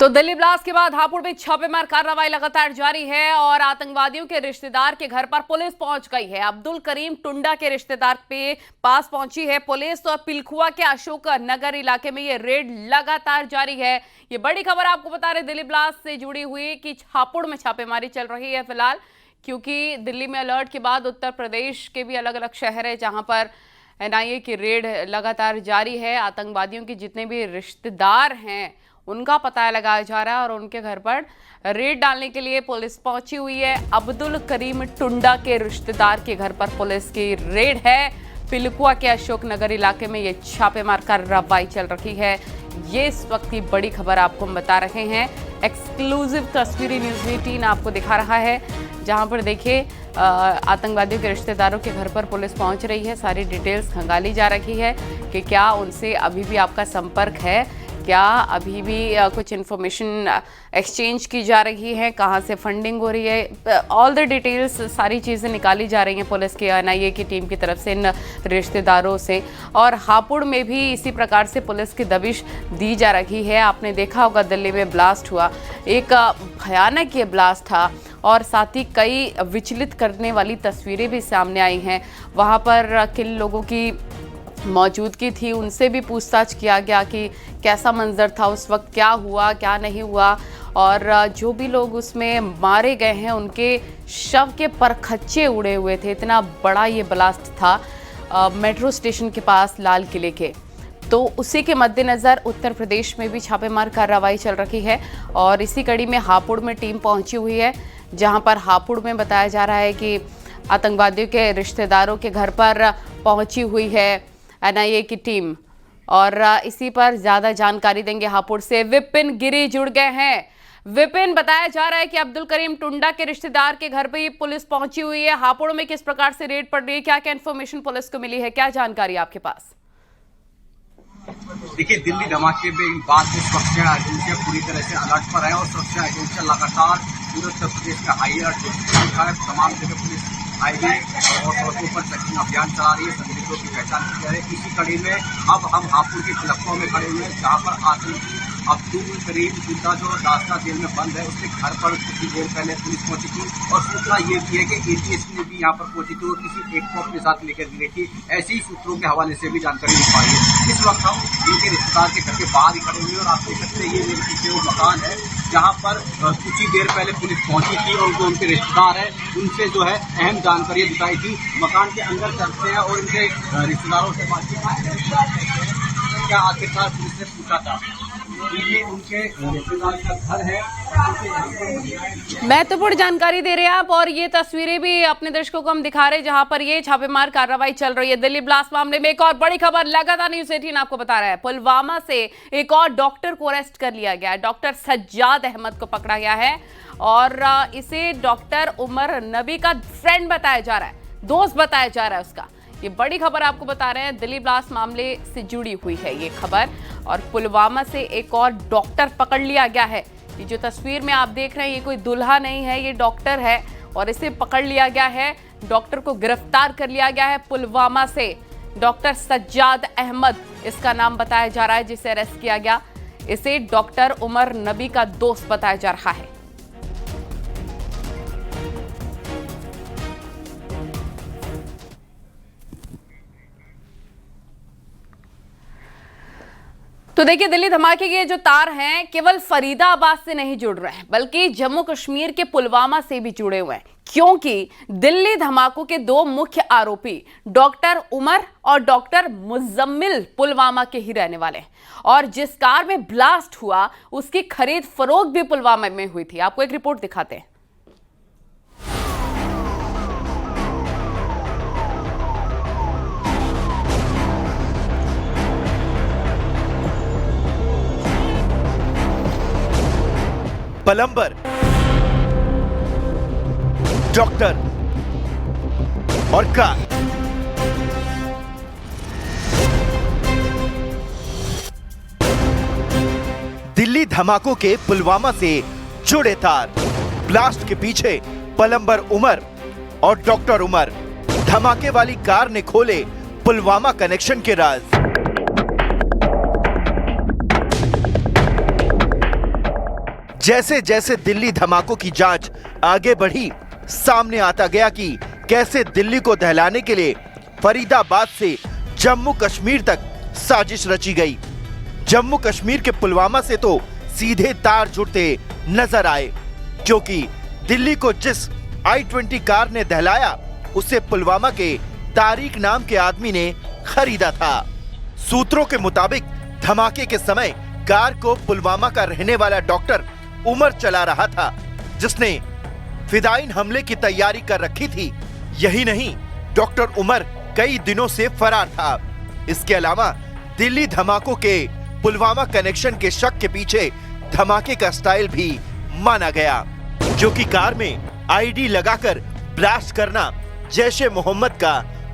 तो दिल्ली ब्लास्ट के बाद हापुड़ में छापेमार कार्रवाई लगातार जारी है और आतंकवादियों के रिश्तेदार के घर पर पुलिस पहुंच गई है। अब्दुल करीम टुंडा के रिश्तेदार के पास पहुंची है पुलिस। तो पिलखुआ के अशोक नगर इलाके में ये रेड लगातार जारी है। ये बड़ी खबर आपको बता रहे दिल्ली ब्लास्ट से जुड़ी हुई कि हापुड़ में छापेमारी चल रही है फिलहाल, क्योंकि दिल्ली में अलर्ट के बाद उत्तर प्रदेश के भी अलग अलग शहर है जहां पर एनआईए की रेड लगातार जारी है। आतंकवादियों के जितने भी रिश्तेदार हैं उनका पता लगाया जा रहा है और उनके घर पर रेड डालने के लिए पुलिस पहुंची हुई है। अब्दुल करीम टुंडा के रिश्तेदार के घर पर पुलिस की रेड है। पिलकुआ के अशोक नगर इलाके में ये छापेमार कार्रवाई चल रही है। ये इस वक्त की बड़ी खबर आपको हम बता रहे हैं। एक्सक्लूसिव तस्वीरें न्यूज़ 18 आपको दिखा रहा है, जहां पर देखिए आतंकवादियों के रिश्तेदारों के घर पर पुलिस पहुंच रही है। सारी डिटेल्स खंगाली जा रही है कि क्या उनसे अभी भी आपका संपर्क है, क्या अभी भी कुछ इन्फॉर्मेशन एक्सचेंज की जा रही है, कहां से फंडिंग हो रही है। ऑल द डिटेल्स सारी चीज़ें निकाली जा रही हैं पुलिस की एनआईए की टीम की तरफ से इन रिश्तेदारों से। और हापुड़ में भी इसी प्रकार से पुलिस की दबिश दी जा रही है। आपने देखा होगा दिल्ली में ब्लास्ट हुआ, एक भयानक ये ब्लास्ट था और साथ ही कई विचलित करने वाली तस्वीरें भी सामने आई हैं। वहाँ पर किन लोगों की मौजूदगी थी, उनसे भी पूछताछ किया गया कि कैसा मंजर था उस वक्त, क्या हुआ क्या नहीं हुआ। और जो भी लोग उसमें मारे गए हैं उनके शव के परखच्चे उड़े हुए थे। इतना बड़ा ये ब्लास्ट था मेट्रो स्टेशन के पास लाल किले के। तो उसी के मद्देनज़र उत्तर प्रदेश में भी छापेमार कार्रवाई चल रही है और इसी कड़ी में हापुड़ में टीम पहुंची हुई है, जहां पर हापुड़ में बताया जा रहा है कि आतंकवादियों के रिश्तेदारों के घर पर पहुंची हुई है एनआईए की टीम। और इसी पर ज़्यादा जानकारी देंगे हापुड़ से विपिन गिरी जुड़ गए हैं। विपिन, बताया जा रहा है कि अब्दुल करीम टुंडा के रिश्तेदार के घर पे पुलिस पहुंची हुई है। हापुड़ में किस प्रकार से रेड पड़ रही है, क्या क्या इन्फॉर्मेशन पुलिस को मिली है, क्या जानकारी आपके पास? देखिए, दिल्ली धमाके में बाद में सुरक्षा एजेंसियां पूरी तरह से अलर्ट पर है और सुरक्षा एजेंसियां लगातार पूरे उत्तर प्रदेश का हाई अलर्ट तमाम जगह पुलिस हाईवे और सड़कों पर चेकिंग अभियान चला रही है, संदिग्धों की पहचान की जा रही है। इसी कड़ी में अब हम हापुड़ के पिलखुआ में खड़े हुए हैं, जहाँ पर आतंकी अब्दुल करीम टुंडा जो दास्ता जेल में बंद है, उसके घर पर कुछ ही देर पहले पुलिस पहुंची थी और सूचना ये थी कि एटीएस ने भी यहाँ पर पहुंची थी और किसी एक को अपने साथ लेकर गई थी। ऐसे ही सूत्रों के हवाले से भी जानकारी मिल पाई है। इस वक्त हम इनके रिश्तेदार के घर के बाहर ही खड़े हुए और आप देख सकते हैं ये मेरे पीछे वो मकान है जहाँ पर कुछ ही देर पहले पुलिस पहुंची थी और जो उनके रिश्तेदार है उनसे जो है अहम जानकारी जुटाई थी। मकान के अंदर चलते हैं और इनके रिश्तेदारों से बातचीत करते हैं। क्या आखिरकार पुलिस ने पूछा था, ये उनके रिश्तेदार का घर है। महत्वपूर्ण जानकारी दे रहे हैं आप और ये तस्वीरें भी अपने दर्शकों को हम दिखा रहे हैं जहां पर ये छापेमार कार्रवाई चल रही है। दिल्ली ब्लास्ट मामले में एक और बड़ी खबर लगातार न्यूज़ 18 आपको बता रहा है। पुलवामा से एक और डॉक्टर को अरेस्ट कर लिया गया है। डॉक्टर सज्जाद अहमद को पकड़ा गया है और इसे डॉक्टर उमर नबी का फ्रेंड बताया जा रहा है, दोस्त बताया जा रहा है उसका। ये बड़ी खबर आपको बता रहे हैं, दिल्ली ब्लास्ट मामले से जुड़ी हुई है ये खबर। और पुलवामा से एक और डॉक्टर पकड़ लिया गया है। ये जो तस्वीर में आप देख रहे हैं ये कोई दूल्हा नहीं है, ये डॉक्टर है और इसे पकड़ लिया गया है। डॉक्टर को गिरफ्तार कर लिया गया है पुलवामा से। डॉक्टर सज्जाद अहमद इसका नाम बताया जा रहा है जिसे अरेस्ट किया गया। इसे डॉक्टर उमर नबी का दोस्त बताया जा रहा है। तो देखिए, दिल्ली धमाके के जो तार हैं केवल फरीदाबाद से नहीं जुड़ रहे हैं बल्कि जम्मू कश्मीर के पुलवामा से भी जुड़े हुए हैं, क्योंकि दिल्ली धमाकों के दो मुख्य आरोपी डॉक्टर उमर और डॉक्टर मुजम्मिल पुलवामा के ही रहने वाले हैं और जिस कार में ब्लास्ट हुआ उसकी खरीद फरोख्त भी पुलवामा में हुई थी। आपको एक रिपोर्ट दिखाते हैं। प्लम्बर, डॉक्टर और कार, दिल्ली धमाकों के पुलवामा से जुड़े तार। ब्लास्ट के पीछे प्लम्बर उमर और डॉक्टर उमर। धमाके वाली कार ने खोले पुलवामा कनेक्शन के राज। जैसे जैसे दिल्ली धमाकों की जांच आगे बढ़ी, सामने आता गया कि कैसे दिल्ली को दहलाने के लिए फरीदाबाद से जम्मू कश्मीर तक साजिश रची गई। जम्मू कश्मीर के पुलवामा से तो सीधे तार जुड़ते नजर आए, क्योंकि दिल्ली को जिस i-20 कार ने दहलाया उसे पुलवामा के तारिक नाम के आदमी ने खरीदा था। सूत्रों के मुताबिक धमाके के समय कार को पुलवामा का रहने वाला डॉक्टर उमर चला रहा था, जिसने फिदायीन हमले की तैयारी कर रखी थी। यही नहीं, डॉक्टर उमर कई दिनों से फरार था। इसके अलावा दिल्ली धमाकों के पुलवामा कनेक्शन के शक के पीछे धमाके का स्टाइल भी माना गया, जो कि कार में आईडी लगाकर ब्लास्ट करना जैश-ए मोहम्मद का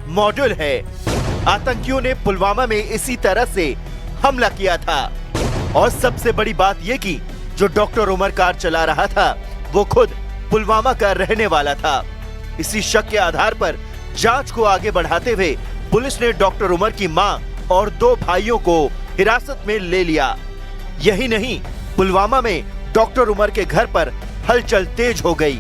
मॉडल है। आतंकियों ने पुलवामा में इसी तरह से हमला किया था। और सबसे बड़ी बात यह कि जो डॉक्टर उमर कार चला रहा था वो खुद पुलवामा का रहने वाला था। इसी शक के आधार पर जांच को आगे बढ़ाते हुए पुलिस ने डॉक्टर उमर की मां और 2 भाइयों को हिरासत में ले लिया। यही नहीं, पुलवामा में डॉक्टर उमर के घर पर हलचल तेज हो गई।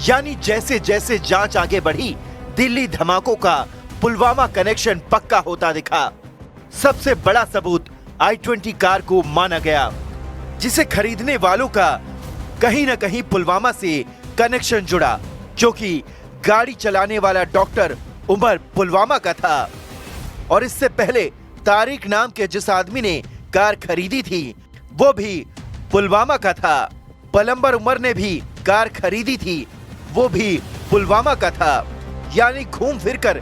यानी जैसे जैसे जांच आगे बढ़ी, दिल्ली धमाकों का पुलवामा कनेक्शन पक्का होता दिखा। सबसे बड़ा सबूत i-20 कार को माना गया, जिसे खरीदने वालों का कहीं न कहीं पुलवामा से कनेक्शन जुड़ा, क्योंकि गाड़ी चलाने वाला डॉक्टर उमर पुलवामा का था। और इससे पहले तारिक नाम के जिस आदमी ने कार खरीदी थी वो भी पुलवामा का था। पलंबर उमर ने भी कार खरीदी थी, वो भी पुलवामा का था। यानी घूम फिरकर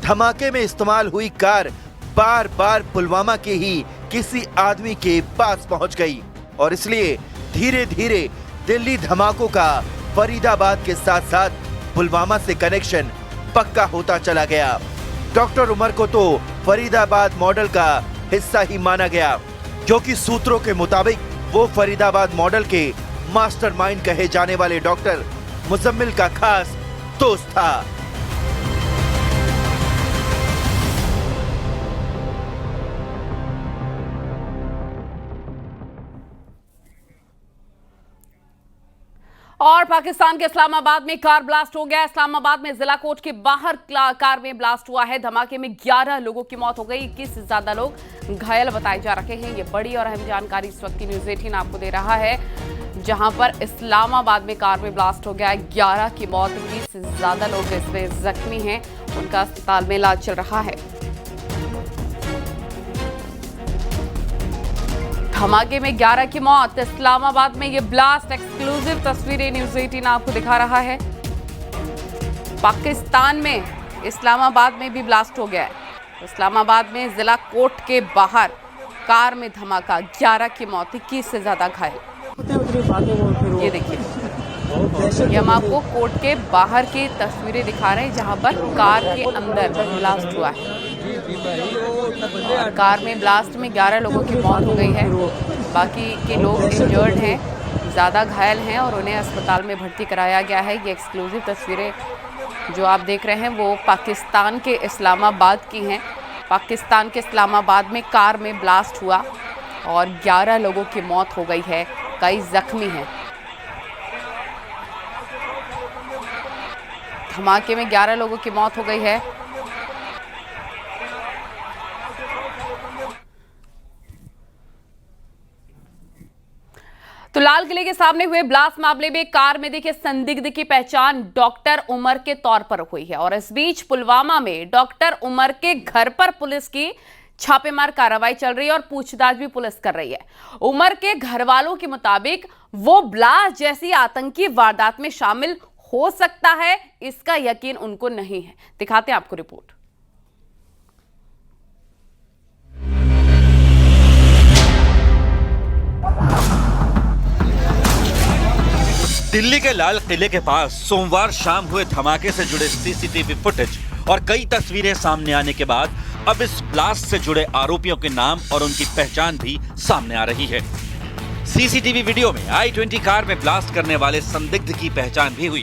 धमाके में इस्तेमाल हुई कार बार बार पुलवामा के ही किसी आदमी के पास पहुंच गई। और इसलिए धीरे धीरे दिल्ली धमाकों का फरीदाबाद के साथ साथ पुलवामा से कनेक्शन पक्का होता चला गया। डॉक्टर उमर को तो फरीदाबाद मॉडल का हिस्सा ही माना गया, क्योंकि सूत्रों के मुताबिक वो फरीदाबाद मॉडल के मास्टरमाइंड कहे जाने वाले डॉक्टर मुजम्मिल का खास दोस्त था। और पाकिस्तान के इस्लामाबाद में कार ब्लास्ट हो गया। इस्लामाबाद में जिला कोर्ट के बाहर कार में ब्लास्ट हुआ है। धमाके में 11 लोगों की मौत हो गई, 21 से ज्यादा लोग घायल बताए जा रहे हैं। ये बड़ी और अहम जानकारी इस वक्त की न्यूज़ 18 आपको दे रहा है, जहां पर इस्लामाबाद में कार में ब्लास्ट हो गया है। 11 की मौत, 21 से ज्यादा लोग इसमें जख्मी हैं, उनका अस्पताल में इलाज चल रहा है। धमाके में 11 की मौत, इस्लामाबाद में ये ब्लास्ट। एक्सक्लूसिव तस्वीरें न्यूज़ 18 आपको दिखा रहा है। पाकिस्तान में इस्लामाबाद में भी ब्लास्ट हो गया है। इस्लामाबाद में जिला कोर्ट के बाहर कार में धमाका, 11 की मौत, 21 से ज्यादा घायल। ये देखिए, ये हम आपको कोर्ट के बाहर की तस्वीरें दिखा रहे हैं, जहां पर कार के अंदर ब्लास्ट हुआ है। और कार में ब्लास्ट में 11 लोगों की मौत हो गई है, बाकी के लोग इंजर्ड हैं, ज़्यादा घायल हैं और उन्हें अस्पताल में भर्ती कराया गया है। ये एक्सक्लूसिव तस्वीरें जो आप देख रहे हैं वो पाकिस्तान के इस्लामाबाद की हैं। पाकिस्तान के इस्लामाबाद में कार में ब्लास्ट हुआ और 11 लोगों की मौत हो गई है, कई जख्मी हैं। धमाके में 11 लोगों की मौत हो गई है। तो लाल किले के सामने हुए ब्लास्ट मामले में कार में देखिए संदिग्ध की पहचान डॉक्टर उमर के तौर पर हुई है। और इस बीच पुलवामा में डॉक्टर उमर के घर पर पुलिस की छापेमार कार्रवाई चल रही है और पूछताछ भी पुलिस कर रही है। उमर के घर वालों के मुताबिक वो ब्लास्ट जैसी आतंकी वारदात में शामिल हो सकता है, इसका यकीन उनको नहीं है। दिखाते हैं आपको रिपोर्ट। दिल्ली के लाल किले के पास सोमवार शाम हुए धमाके से जुड़े सीसीटीवी फुटेज और कई तस्वीरें सामने आने के बाद अब इस ब्लास्ट से जुड़े आरोपियों के नाम और उनकी पहचान भी सामने आ रही है। सीसीटीवी वीडियो में i-20 कार में ब्लास्ट करने वाले संदिग्ध की पहचान भी हुई।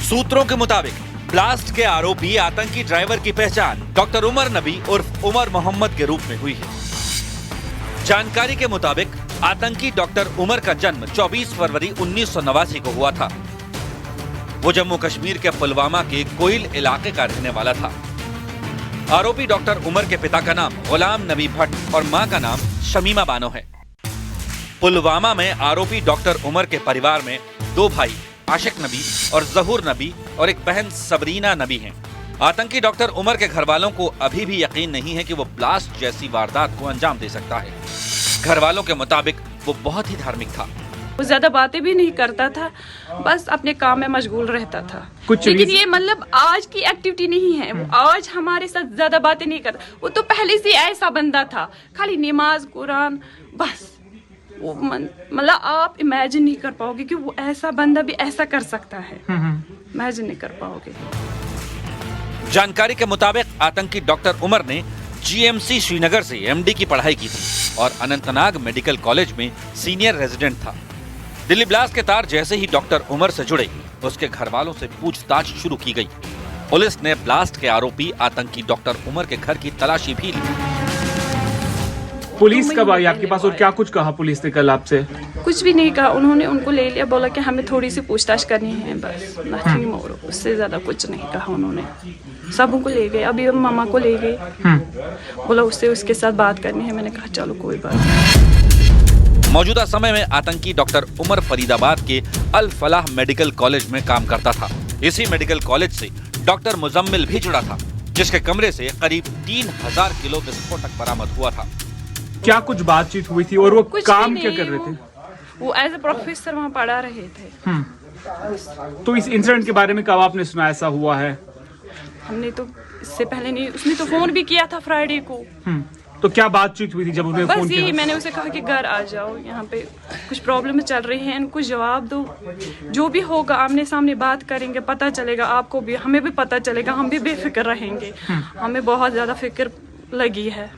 सूत्रों के मुताबिक ब्लास्ट के आरोपी आतंकी ड्राइवर की पहचान डॉक्टर उमर नबी उर्फ उमर मोहम्मद के रूप में हुई है। जानकारी के मुताबिक आतंकी डॉक्टर उमर का जन्म 24 फरवरी 1989 को हुआ था। वो जम्मू कश्मीर के पुलवामा के कोइल इलाके का रहने वाला था। आरोपी डॉक्टर उमर के पिता का नाम गुलाम नबी भट्ट और मां का नाम शमीमा बानो है। पुलवामा में आरोपी डॉक्टर उमर के परिवार में 2 भाई आशिक नबी और जहूर नबी और एक बहन सबरीना नबी हैं। आतंकी डॉक्टर उमर के घर वालों को अभी भी यकीन नहीं है कि वो ब्लास्ट जैसी वारदात को अंजाम दे सकता है। घर वालों के मुताबिक वो बहुत ही धार्मिक था। वो ज्यादा बातें भी नहीं करता था, बस अपने काम में मशगूल रहता था। लेकिन ये मतलब आज की एक्टिविटी नहीं है। वो आज हमारे साथ ज्यादा बातें नहीं करता। वो तो पहले से ऐसा बंदा था, खाली नमाज कुरान बस। वो मतलब आप इमेजिन नहीं कर पाओगे कि वो ऐसा बंदा भी ऐसा कर सकता है। इमेजिन नहीं कर पाओगे। जानकारी के मुताबिक आतंकी डॉक्टर उमर ने जीएमसी श्रीनगर से एमडी की पढ़ाई की थी और अनंतनाग मेडिकल कॉलेज में सीनियर रेजिडेंट था। दिल्ली ब्लास्ट के तार जैसे ही डॉक्टर उमर से जुड़े, उसके घर वालों से पूछताछ शुरू की गई। पुलिस ने ब्लास्ट के आरोपी आतंकी डॉक्टर उमर के घर की तलाशी भी ली। पुलिस कब आई आपके पास और क्या कुछ कहा पुलिस ने कल आपसे? कुछ भी नहीं कहा उन्होंने। उनको ले लिया, बोला कि हमें थोड़ी सी पूछताछ करनी है, बस नथिंग मोर। उससे ज्यादा कुछ नहीं कहा उन्होंने। सबों को ले गए, अभी मामा को ले गए। बोला उससे उसके साथ बात करनी है। मैंने कहा चलो कोई बात नहीं। मौजूदा समय में आतंकी डॉक्टर उमर फरीदाबाद के अल फलाह मेडिकल कॉलेज में काम करता था। इसी मेडिकल कॉलेज से डॉक्टर मुजम्मिल भी जुड़ा था, जिसके कमरे से करीब 3000 किलो विस्फोटक बरामद हुआ था। क्या कुछ बातचीत हुई थी और वो काम क्या कर रहे थे? वो एज ए प्रोफेसर वहाँ पढ़ा रहे थे। तो इस इंसिडेंट के बारे में कब आपने सुना ऐसा हुआ है? हमने तो इससे पहले नहीं, उसने तो फोन भी किया था फ्राइडे को। तो क्या बातचीत हुई थी जब उन्होंने फोन बस किया? यही, मैंने उसे कहा कि घर आ जाओ, यहाँ पे कुछ प्रॉब्लम चल रही है, इनको जवाब दो। जो भी होगा आमने सामने बात करेंगे, पता चलेगा आपको भी, हमें भी पता चलेगा, हम भी बेफिक्र रहेंगे। हमें बहुत ज्यादा फिक्र लगी है।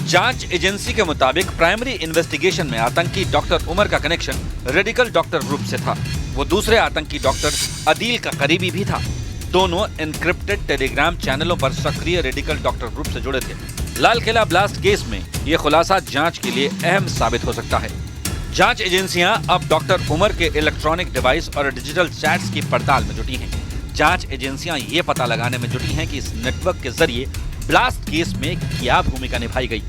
जांच एजेंसी के मुताबिक प्राइमरी इन्वेस्टिगेशन में आतंकी डॉक्टर उमर का कनेक्शन रेडिकल डॉक्टर ग्रुप से था। वो दूसरे आतंकी डॉक्टर अदील का करीबी भी था। दोनों एनक्रिप्टेड टेलीग्राम चैनलों पर सक्रिय रेडिकल डॉक्टर ग्रुप से जुड़े थे। लाल किला ब्लास्ट केस में ये खुलासा जांच के लिए अहम साबित हो सकता है। जांच एजेंसियां अब डॉक्टर उमर के इलेक्ट्रॉनिक डिवाइस और डिजिटल चैट्स की पड़ताल में जुटी हैं। जांच एजेंसियां ये पता लगाने में जुटी हैं कि इस नेटवर्क के जरिए ब्लास्ट केस में क्या भूमिका निभाई गई।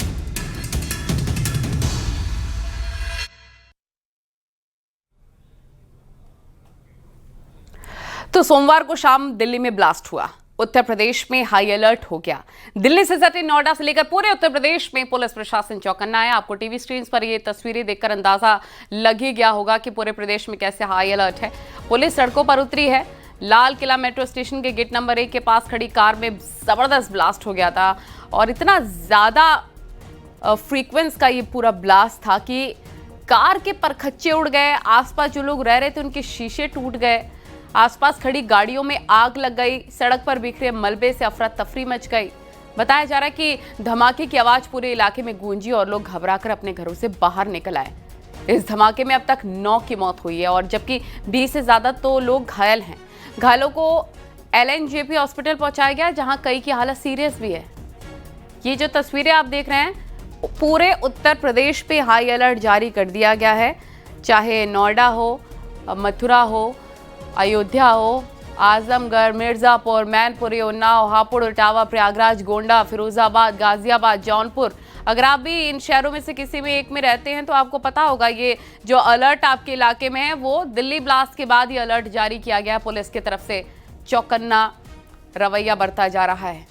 तो सोमवार को शाम दिल्ली में ब्लास्ट हुआ। उत्तर प्रदेश में हाई अलर्ट हो गया। दिल्ली से सटे नोएडा से लेकर पूरे उत्तर प्रदेश में पुलिस प्रशासन चौकन्ना है। आपको टीवी स्क्रीन पर ये तस्वीरें देखकर अंदाजा लग ही गया होगा कि पूरे प्रदेश में कैसे हाई अलर्ट है। पुलिस सड़कों पर उतरी है। लाल किला मेट्रो स्टेशन के गेट नंबर 1 के पास खड़ी कार में जबरदस्त ब्लास्ट हो गया था और इतना ज्यादा फ्रीक्वेंस का ये पूरा ब्लास्ट था कि कार के परखच्चे उड़ गए। आसपास जो लोग रह रहे थे उनके शीशे टूट गए। आसपास खड़ी गाड़ियों में आग लग गई। सड़क पर बिखरे मलबे से अफरा तफरी मच गई। बताया जा रहा है कि धमाके की आवाज पूरे इलाके में गूंजी और लोग घबराकर अपने घरों से बाहर निकल आए। इस धमाके में अब तक 9 की मौत हुई है और जबकि 20 से ज्यादा तो लोग घायल हैं। घायलों को LNJP हॉस्पिटल पहुंचाया गया, जहां कई की हालत सीरियस भी है। ये जो तस्वीरें आप देख रहे हैं, पूरे उत्तर प्रदेश पे हाई अलर्ट जारी कर दिया गया है। चाहे नोएडा हो, मथुरा हो, अयोध्या हो, आजमगढ़, मिर्जापुर, मैनपुरी, उन्नाव, हापुड़, इटावा, प्रयागराज, गोंडा, फिरोजाबाद, गाजियाबाद, जौनपुर। अगर आप भी इन शहरों में से किसी में एक में रहते हैं तो आपको पता होगा ये जो अलर्ट आपके इलाके में है वो दिल्ली ब्लास्ट के बाद ही अलर्ट जारी किया गया है। पुलिस की तरफ से चौकन्ना रवैया बरता जा रहा है।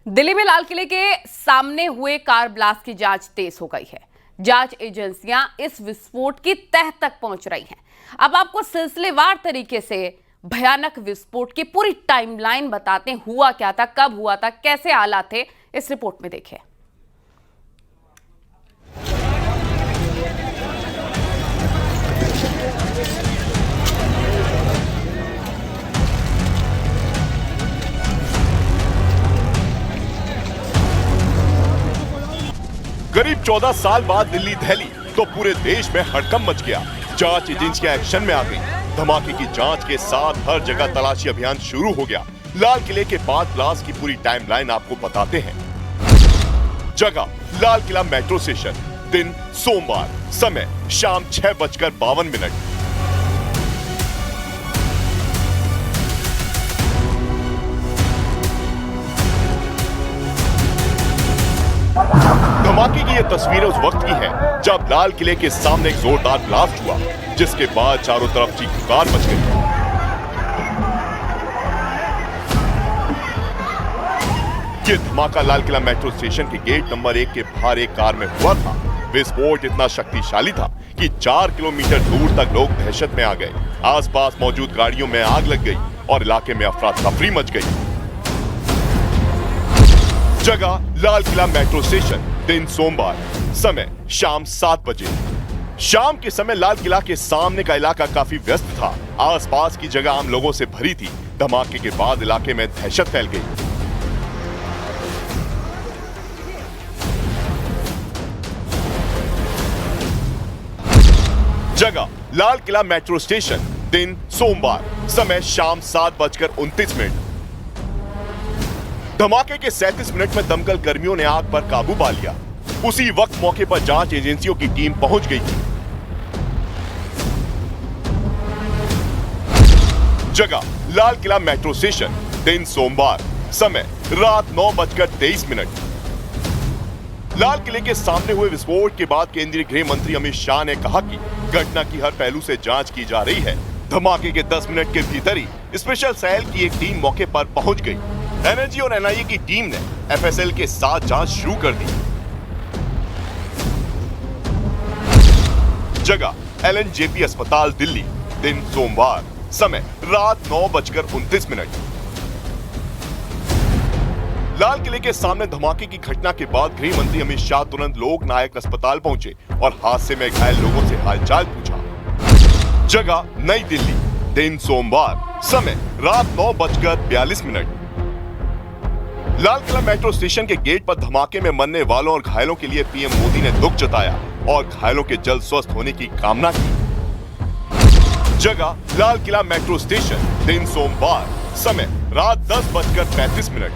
दिल्ली में लाल किले के सामने हुए कार ब्लास्ट की जांच तेज हो गई है। जांच एजेंसियां इस विस्फोट की तह तक पहुंच रही हैं। अब आपको सिलसिलेवार तरीके से भयानक विस्फोट की पूरी टाइमलाइन बताते हैं। हुआ क्या था, कब हुआ था, कैसे हालात थे, इस रिपोर्ट में देखिए। करीब 14 साल बाद दिल्ली दहली तो पूरे देश में हड़कंप मच गया। जांच एजेंसियां एक्शन में आ गई। धमाके की जांच के साथ हर जगह तलाशी अभियान शुरू हो गया। लाल किले के बाद ब्लास्ट की पूरी टाइमलाइन आपको बताते हैं। जगह लाल किला मेट्रो स्टेशन, दिन सोमवार, समय शाम 6:52। धमाके की ये तस्वीरें उस वक्त की हैं जब लाल किले के सामने एक जोरदार ब्लास्ट हुआ, जिसके बाद चारों तरफ चीख-पुकार मच गई। ये धमाका लाल किला मेट्रो स्टेशन के गेट नंबर 1 के बाहर एक कार में हुआ था। विस्फोट इतना शक्तिशाली था कि 4 किलोमीटर दूर तक लोग दहशत में आ गए। आसपास मौजूद गाड़ियों में आग लग गई और इलाके में अफरा-तफरी मच गई। जगह लाल किला मेट्रो स्टेशन, दिन सोमवार, समय शाम 7 बजे। शाम के समय लाल किला के सामने का इलाका काफी व्यस्त था। आसपास की जगह आम लोगों से भरी थी। धमाके के बाद इलाके में दहशत फैल गई। जगह लाल किला मेट्रो स्टेशन, दिन सोमवार, समय शाम 7:29। धमाके के 37 मिनट में दमकल कर्मियों ने आग पर काबू पा लिया। उसी वक्त मौके पर जांच एजेंसियों की टीम पहुंच गई थी। जगह लाल किला मेट्रो स्टेशन, दिन सोमवार, समय रात 9:23। लाल किले के सामने हुए विस्फोट के बाद केंद्रीय गृह मंत्री अमित शाह ने कहा कि घटना की हर पहलू से जांच की जा रही है। धमाके के 10 मिनट के भीतर ही स्पेशल सेल की एक टीम मौके पर पहुंच गई। एनएसजी और एनआईए की टीम ने एफएसएल के साथ जांच शुरू कर दी। जगह एलएनजेपी अस्पताल, दिल्ली, दिन सोमवार, समय रात 9:29। लाल किले के सामने धमाके की घटना के बाद गृह मंत्री अमित शाह तुरंत लोक नायक अस्पताल पहुंचे और हादसे में घायल लोगों से हालचाल पूछा। जगह नई दिल्ली, दिन सोमवार, समय रात 9:42। लाल किला मेट्रो स्टेशन के गेट पर धमाके में मरने वालों और घायलों के लिए पीएम मोदी ने दुख जताया और घायलों के जल्द स्वस्थ होने की कामना की। जगह लाल किला मेट्रो स्टेशन, दिन सोमवार, समय रात 10:35।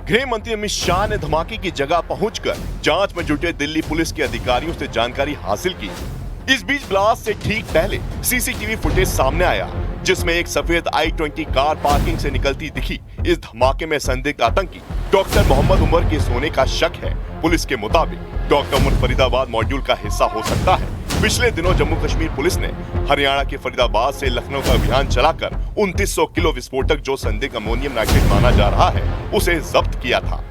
गृह मंत्री अमित शाह ने धमाके की जगह पहुंचकर जांच में जुटे दिल्ली पुलिस के अधिकारियों से जानकारी हासिल की। इस बीच ब्लास्ट से ठीक पहले सीसीटीवी फुटेज सामने आया, जिसमें एक सफेद i20 कार पार्किंग से निकलती दिखी। इस धमाके में संदिग्ध आतंकी डॉक्टर मोहम्मद उमर के सोने का शक है। पुलिस के मुताबिक डॉक्टर उमर फरीदाबाद मॉड्यूल का हिस्सा हो सकता है। पिछले दिनों जम्मू कश्मीर पुलिस ने हरियाणा के फरीदाबाद से लखनऊ का अभियान चलाकर 2900 किलो विस्फोटक, जो संदिग्ध अमोनियम नाइट्रेट माना जा रहा है, उसे जब्त किया था।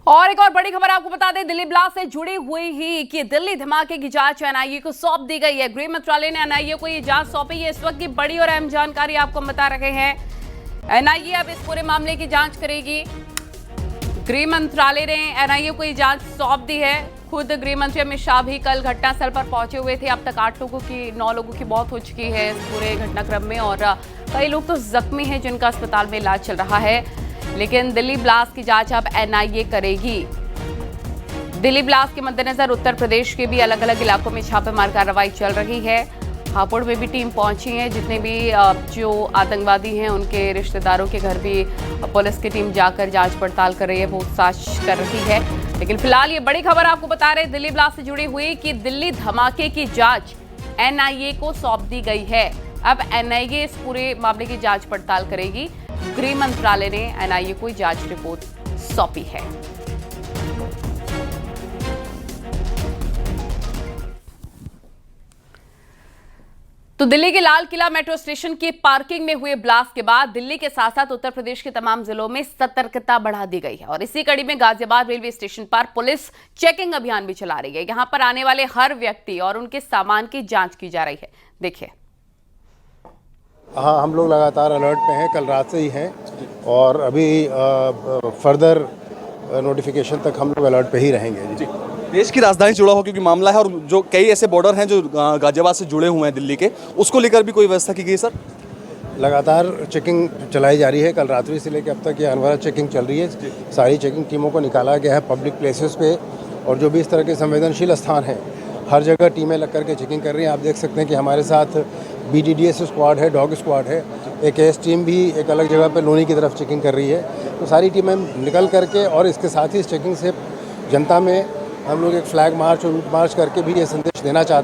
और एक और बड़ी खबर आपको बता दें, दिल्ली ब्लास्ट से जुड़ी हुई ही कि दिल्ली धमाके की जांच एनआईए को सौंप दी गई है। गृह मंत्रालय ने एनआईए को ये जांच सौंपी है। इस वक्त की बड़ी और अहम जानकारी आपको बता रहे हैं। एनआईए अब इस पूरे मामले की जांच करेगी। गृह मंत्रालय ने एनआईए को ये जांच सौंप दी है। खुद गृह मंत्री अमित शाह भी कल घटनास्थल पर पहुंचे हुए थे। अब तक 9 लोगों की मौत हो चुकी है इस पूरे घटनाक्रम में और कई लोग तो जख्मी हैं जिनका अस्पताल में इलाज चल रहा है। लेकिन दिल्ली ब्लास्ट की जांच अब एनआईए करेगी। दिल्ली ब्लास्ट के मद्देनजर उत्तर प्रदेश के भी अलग अलग इलाकों में छापेमार कार्रवाई चल रही है। हापुड़ में भी टीम पहुंची है। जितने भी जो आतंकवादी हैं उनके रिश्तेदारों के घर भी पुलिस की टीम जाकर जांच पड़ताल कर रही है, पूछताछ कर रही है। लेकिन फिलहाल ये बड़ी खबर आपको बता रहे दिल्ली ब्लास्ट से जुड़ी हुई कि दिल्ली धमाके की जांच एनआईए को सौंप दी गई है। अब एनआईए इस पूरे मामले की जांच पड़ताल करेगी। गृह मंत्रालय ने एनआईए को जांच रिपोर्ट सौंपी है। तो दिल्ली के लाल किला मेट्रो स्टेशन की पार्किंग में हुए ब्लास्ट के बाद दिल्ली के साथ साथ उत्तर प्रदेश के तमाम जिलों में सतर्कता बढ़ा दी गई है और इसी कड़ी में गाजियाबाद रेलवे स्टेशन पर पुलिस चेकिंग अभियान भी चला रही है। यहां पर आने वाले हर व्यक्ति और उनके सामान की जांच की जा रही है। देखिए। हाँ, हम लोग लगातार अलर्ट पे हैं, कल रात से ही हैं और अभी फर्दर नोटिफिकेशन तक हम लोग अलर्ट पे ही रहेंगे। जी, देश की राजधानी जुड़ा हो क्योंकि मामला है और जो कई ऐसे बॉर्डर हैं जो गाजियाबाद से जुड़े हुए हैं दिल्ली के, उसको लेकर भी कोई व्यवस्था की गई सर? लगातार चेकिंग चलाई जा रही है। कल रात्रि से लेकर अब तक ये अनवरत चेकिंग चल रही है। सारी चेकिंग टीमों को निकाला गया है। पब्लिक प्लेसेस पे और जो भी इस तरह के संवेदनशील स्थान हैं, हर जगह टीमें लग करके चेकिंग कर रही हैं। आप देख सकते हैं कि हमारे साथ BDDS स्क्वाड है, डॉग स्क्वाड है, एक AS टीम भी एक अलग जगह पे लोनी की तरफ चेकिंग कर रही है। तो सारी टीमें निकल करके और इसके साथ ही इस चेकिंग से जनता में हम लोग एक फ्लैग मार्च और रूट मार्च करके भी ये संदेश देना चाहते हैं